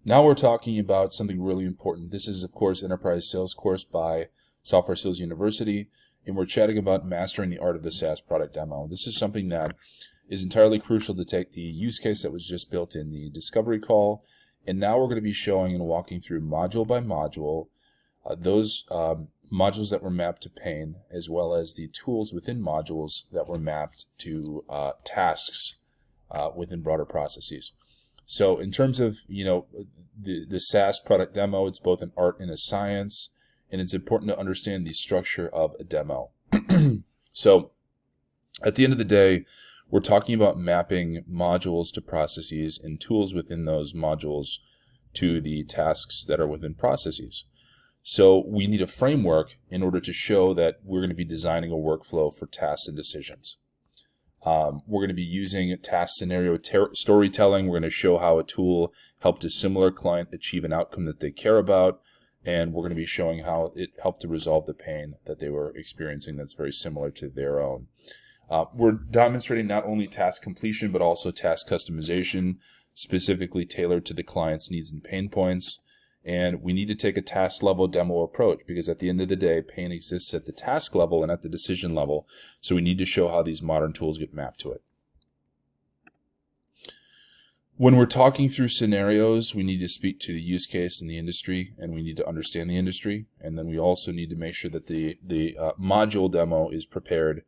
Now we're talking about something really important. This is, of course, Enterprise Sales Course by Software Sales University, and we're chatting about mastering the art of the SaaS product demo. This is something that is entirely crucial to take the use case that was just built in the discovery call, and now we're going to be showing and walking through module by module those modules that were mapped to pain, as well as the tools within modules that were mapped to tasks within broader processes. So in terms of, the SaaS product demo, it's both an art and a science, and it's important to understand the structure of a demo. So at the end of the day, we're talking about mapping modules to processes and tools within those modules to the tasks that are within processes. So we need a framework in order to show that we're going to be designing a workflow for tasks and decisions. We're going to be using task scenario storytelling. We're going to show how a tool helped a similar client achieve an outcome that they care about, and we're going to be showing how it helped to resolve the pain that they were experiencing that's very similar to their own. We're demonstrating not only task completion, but also task customization, specifically tailored to the client's needs and pain points. And we need to take a task level demo approach, because at the end of the day, pain exists at the task level and at the decision level. So we need to show how these modern tools get mapped to it. When we're talking through scenarios, we need to speak to the use case in the industry, and we need to understand the industry. And then we also need to make sure that the module demo is prepared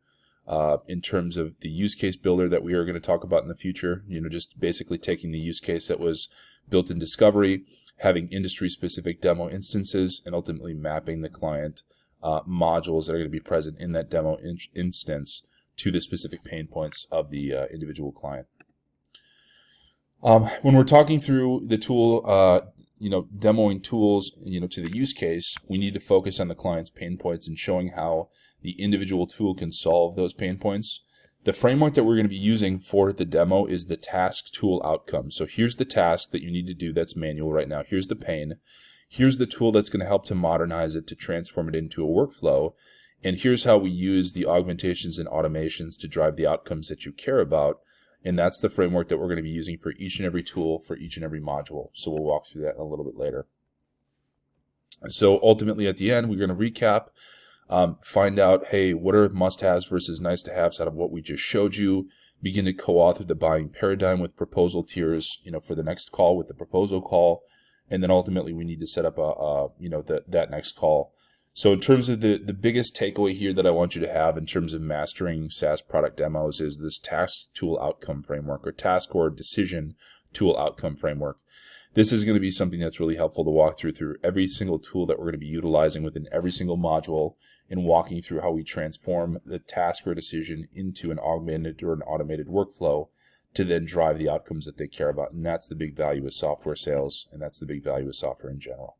in terms of the use case builder that we are going to talk about in the future. Just basically taking the use case that was built in discovery, having industry-specific demo instances, and ultimately mapping the client modules that are going to be present in that demo instance to the specific pain points of the individual client. When we're talking through the tool, demoing tools, to the use case, we need to focus on the client's pain points and showing how the individual tool can solve those pain points. The framework that we're going to be using for the demo is the task tool outcome. So here's the task that you need to do that's manual right now. Here's the pain. Here's the tool that's going to help to modernize it, to transform it into a workflow. And here's how we use the augmentations and automations to drive the outcomes that you care about. And that's the framework that we're going to be using for each and every tool, for each and every module. So we'll walk through that a little bit later. So ultimately at the end, we're going to recap. Find out, hey, what are must-haves versus nice-to-haves out of what we just showed you. Begin to co-author the buying paradigm with proposal tiers, for the next call with the proposal call, and then ultimately we need to set up that next call. So in terms of the biggest takeaway here that I want you to have in terms of mastering SaaS product demos is this task tool outcome framework, or task or decision tool outcome framework. This is going to be something that's really helpful to walk through every single tool that we're going to be utilizing within every single module, and walking through how we transform the task or decision into an augmented or an automated workflow to then drive the outcomes that they care about. And that's the big value of software sales, and that's the big value of software in general.